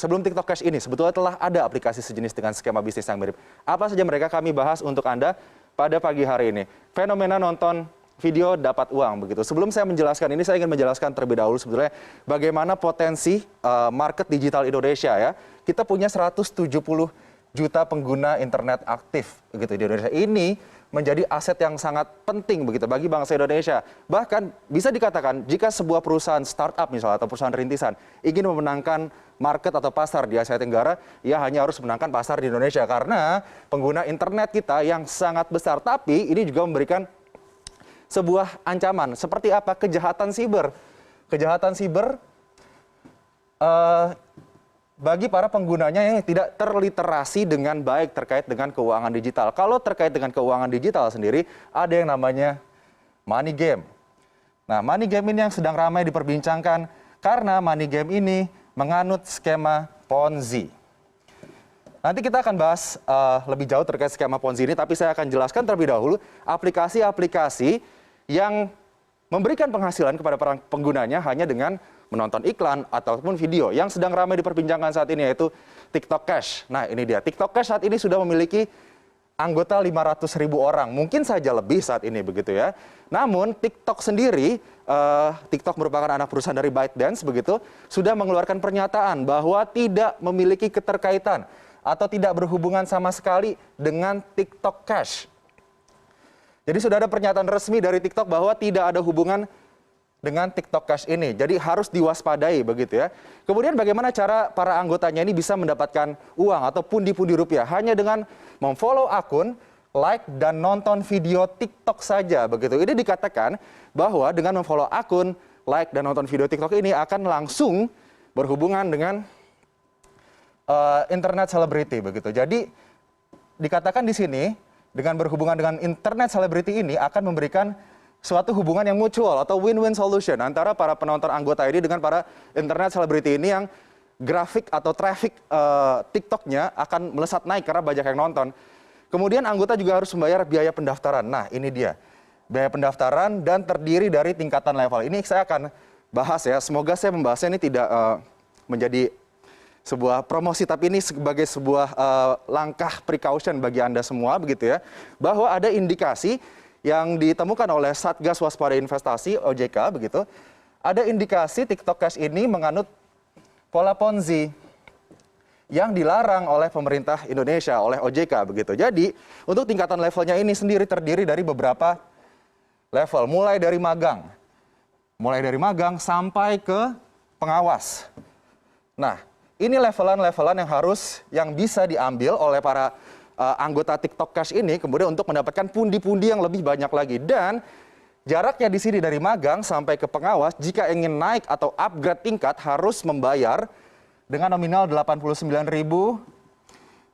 sebelum TikTok Cash ini sebetulnya telah ada aplikasi sejenis dengan skema bisnis yang mirip. Apa saja mereka kami bahas untuk Anda pada pagi hari ini. Fenomena nonton video dapat uang begitu. Sebelum saya menjelaskan ini, saya ingin menjelaskan terlebih dahulu sebetulnya bagaimana potensi market digital Indonesia ya. Kita punya 170 juta pengguna internet aktif begitu di Indonesia. Ini menjadi aset yang sangat penting begitu bagi bangsa Indonesia. Bahkan bisa dikatakan jika sebuah perusahaan startup misalnya atau perusahaan rintisan ingin memenangkan market atau pasar di Asia Tenggara, ia hanya harus menangkan pasar di Indonesia karena pengguna internet kita yang sangat besar. Tapi ini juga memberikan sebuah ancaman. Seperti apa? Kejahatan siber. Kejahatan siber bagi para penggunanya yang tidak terliterasi dengan baik terkait dengan keuangan digital. Kalau terkait dengan keuangan digital sendiri, ada yang namanya money game. Nah, money game ini yang sedang ramai diperbincangkan karena money game ini menganut skema Ponzi. Nanti kita akan bahas lebih jauh terkait skema Ponzi ini, tapi saya akan jelaskan terlebih dahulu aplikasi-aplikasi yang memberikan penghasilan kepada para penggunanya hanya dengan menonton iklan ataupun video. Yang sedang ramai diperbincangkan saat ini yaitu TikTok Cash. Nah, ini dia. TikTok Cash saat ini sudah memiliki anggota 500.000 orang. Mungkin saja lebih saat ini begitu ya. Namun TikTok sendiri, TikTok merupakan anak perusahaan dari ByteDance begitu, sudah mengeluarkan pernyataan bahwa tidak memiliki keterkaitan atau tidak berhubungan sama sekali dengan TikTok Cash. Jadi sudah ada pernyataan resmi dari TikTok bahwa tidak ada hubungan dengan TikTok Cash ini. Jadi harus diwaspadai begitu ya. Kemudian bagaimana cara para anggotanya ini bisa mendapatkan uang atau pundi-pundi rupiah? Hanya dengan memfollow akun, like, dan nonton video TikTok saja begitu. Ini dikatakan bahwa dengan memfollow akun, like, dan nonton video TikTok ini akan langsung berhubungan dengan internet celebrity begitu. Jadi dikatakan di sini dengan berhubungan dengan internet celebrity ini akan memberikan suatu hubungan yang mutual atau win-win solution antara para penonton anggota ini dengan para internet celebrity ini yang grafik atau traffic TikToknya akan melesat naik karena banyak yang nonton. Kemudian anggota juga harus membayar biaya pendaftaran. Nah, ini dia. Biaya pendaftaran dan terdiri dari tingkatan level. Ini saya akan bahas ya. Semoga saya membahasnya ini tidak menjadi sebuah promosi, tapi ini sebagai sebuah langkah precaution bagi Anda semua begitu ya. Bahwa ada indikasi yang ditemukan oleh Satgas Waspada Investasi OJK begitu, ada indikasi TikTok Cash ini menganut pola Ponzi yang dilarang oleh pemerintah Indonesia, oleh OJK begitu. Jadi untuk tingkatan levelnya ini sendiri terdiri dari beberapa level, mulai dari magang sampai ke pengawas. Nah, ini levelan-levelan yang bisa diambil oleh para anggota TikTok Cash ini kemudian untuk mendapatkan pundi-pundi yang lebih banyak lagi. Dan jaraknya di sini dari magang sampai ke pengawas, jika ingin naik atau upgrade tingkat harus membayar dengan nominal 89.000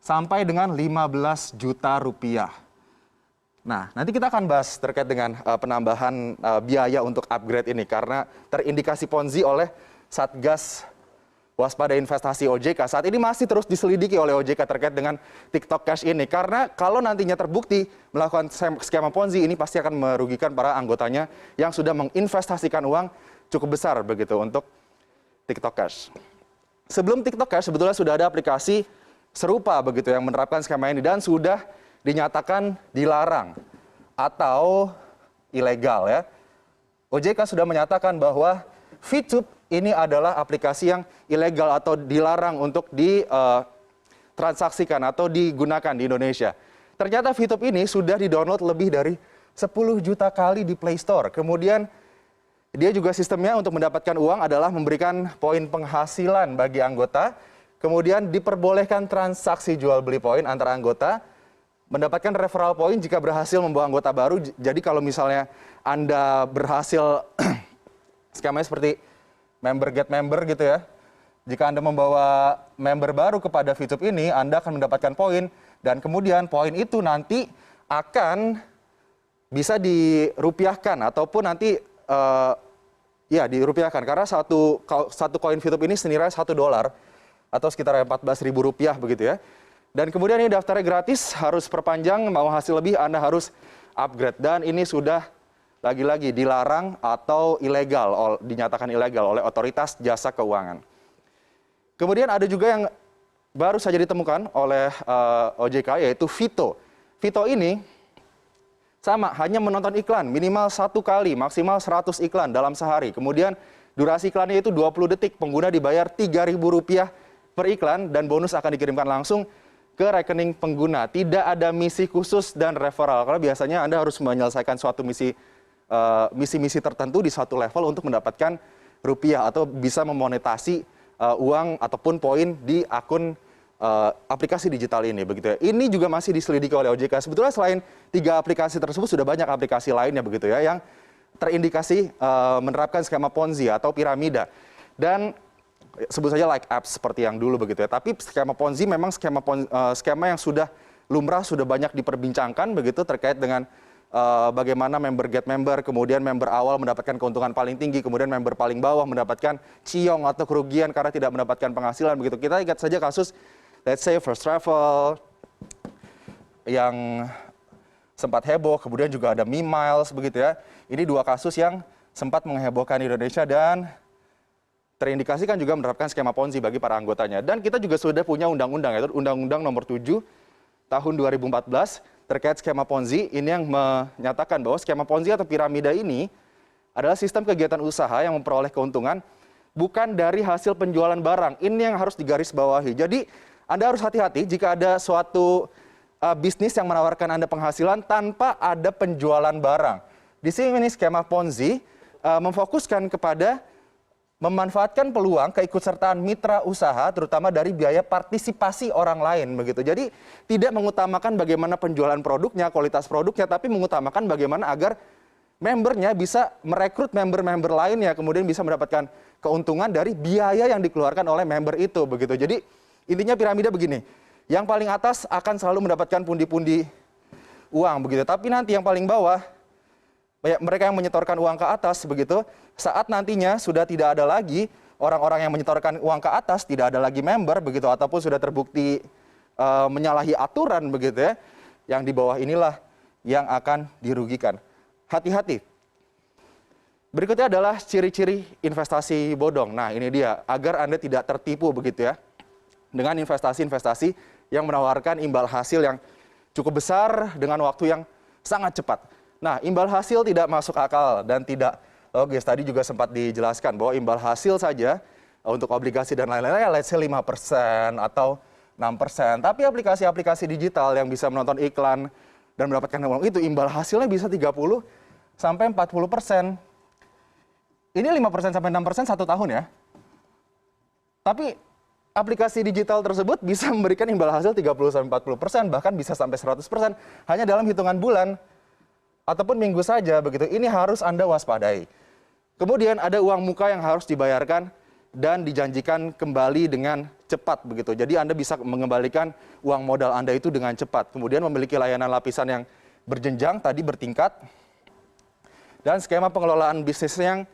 sampai dengan 15 juta rupiah. Nah, nanti kita akan bahas terkait dengan penambahan biaya untuk upgrade ini karena terindikasi Ponzi oleh Satgas Waspada Investasi OJK. Saat ini masih terus diselidiki oleh OJK terkait dengan TikTok Cash ini. Karena kalau nantinya terbukti melakukan skema Ponzi ini pasti akan merugikan para anggotanya yang sudah menginvestasikan uang cukup besar begitu untuk TikTok Cash. Sebelum TikTok Cash sebetulnya sudah ada aplikasi serupa begitu yang menerapkan skema ini dan sudah dinyatakan dilarang atau ilegal ya. OJK sudah menyatakan bahwa VTube ini adalah aplikasi yang ilegal atau dilarang untuk ditransaksikan atau digunakan di Indonesia. Ternyata VTube ini sudah di-download lebih dari 10 juta kali di Play Store. Kemudian dia juga sistemnya untuk mendapatkan uang adalah memberikan poin penghasilan bagi anggota. Kemudian diperbolehkan transaksi jual beli poin antara anggota. Mendapatkan referral point jika berhasil membawa anggota baru. Jadi kalau misalnya Anda berhasil skemanya seperti member get member gitu ya. Jika Anda membawa member baru kepada VTube ini, Anda akan mendapatkan poin dan kemudian poin itu nanti akan bisa dirupiahkan ataupun nanti dirupiahkan karena satu koin VTube ini senilai $1 atau sekitar 14.000 rupiah begitu ya. Dan kemudian ini daftarnya gratis, harus perpanjang, mau hasil lebih Anda harus upgrade dan ini sudah lagi-lagi dilarang atau ilegal, dinyatakan ilegal oleh otoritas jasa keuangan. Kemudian ada juga yang baru saja ditemukan oleh OJK, yaitu Vito. Vito ini sama, hanya menonton iklan minimal 1 kali, maksimal 100 iklan dalam sehari. Kemudian durasi iklannya itu 20 detik, pengguna dibayar Rp3.000 per iklan dan bonus akan dikirimkan langsung ke rekening pengguna. Tidak ada misi khusus dan referral, karena biasanya Anda harus menyelesaikan suatu misi tertentu di suatu level untuk mendapatkan rupiah atau bisa memonetasi uang ataupun poin di akun aplikasi digital ini, begitu ya. Ini juga masih diselidiki oleh OJK. Sebetulnya selain 3 aplikasi tersebut sudah banyak aplikasi lainnya, begitu ya, yang terindikasi menerapkan skema Ponzi atau piramida. Dan sebut saja like apps seperti yang dulu, begitu ya. Tapi skema Ponzi memang skema yang sudah lumrah, sudah banyak diperbincangkan, begitu, terkait dengan bagaimana member get member, kemudian member awal mendapatkan keuntungan paling tinggi, kemudian member paling bawah mendapatkan ciong atau kerugian karena tidak mendapatkan penghasilan, begitu. Kita ingat saja kasus, let's say, First Travel yang sempat heboh, kemudian juga ada Miles, begitu ya. Ini 2 kasus yang sempat menghebohkan Indonesia dan terindikasikan juga menerapkan skema Ponzi bagi para anggotanya. Dan kita juga sudah punya undang-undang, yaitu Undang-Undang Nomor 7 Tahun 2014 terkait skema Ponzi. Ini yang menyatakan bahwa skema Ponzi atau piramida ini adalah sistem kegiatan usaha yang memperoleh keuntungan bukan dari hasil penjualan barang. Ini yang harus digarisbawahi. Jadi Anda harus hati-hati jika ada suatu bisnis yang menawarkan Anda penghasilan tanpa ada penjualan barang. Di sini skema Ponzi memfokuskan kepada memanfaatkan peluang keikutsertaan mitra usaha, terutama dari biaya partisipasi orang lain, begitu. Jadi tidak mengutamakan bagaimana penjualan produknya, kualitas produknya, tapi mengutamakan bagaimana agar membernya bisa merekrut member-member lainnya, kemudian bisa mendapatkan keuntungan dari biaya yang dikeluarkan oleh member itu, begitu. Jadi intinya piramida begini, yang paling atas akan selalu mendapatkan pundi-pundi uang, begitu. Tapi nanti yang paling bawah, mereka yang menyetorkan uang ke atas, begitu, saat nantinya sudah tidak ada lagi orang-orang yang menyetorkan uang ke atas, tidak ada lagi member, begitu, ataupun sudah terbukti menyalahi aturan, begitu ya, yang di bawah inilah yang akan dirugikan. Hati-hati. Berikutnya adalah ciri-ciri investasi bodong. Nah, ini dia, agar Anda tidak tertipu, begitu ya, dengan investasi-investasi yang menawarkan imbal hasil yang cukup besar dengan waktu yang sangat cepat. Nah, imbal hasil tidak masuk akal dan tidak logis. Tadi juga sempat dijelaskan bahwa imbal hasil saja untuk obligasi dan lain-lain, ya let's say 5% atau 6%. Tapi aplikasi-aplikasi digital yang bisa menonton iklan dan mendapatkan uang itu, imbal hasilnya bisa 30 sampai 40%. Ini 5% sampai 6% 1 tahun ya. Tapi aplikasi digital tersebut bisa memberikan imbal hasil 30 sampai 40%, bahkan bisa sampai 100% hanya dalam hitungan bulan ataupun minggu saja, begitu. Ini harus Anda waspadai. Kemudian ada uang muka yang harus dibayarkan dan dijanjikan kembali dengan cepat, begitu. Jadi Anda bisa mengembalikan uang modal Anda itu dengan cepat. Kemudian memiliki layanan lapisan yang berjenjang, tadi bertingkat. Dan skema pengelolaan bisnis yang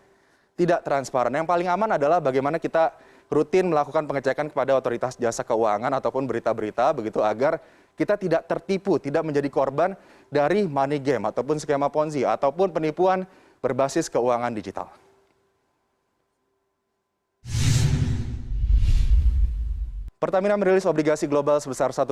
tidak transparan. Yang paling aman adalah bagaimana kita rutin melakukan pengecekan kepada otoritas jasa keuangan ataupun berita-berita, begitu, agar kita tidak tertipu, tidak menjadi korban dari money game ataupun skema Ponzi ataupun penipuan berbasis keuangan digital. Pertamina merilis obligasi global sebesar 1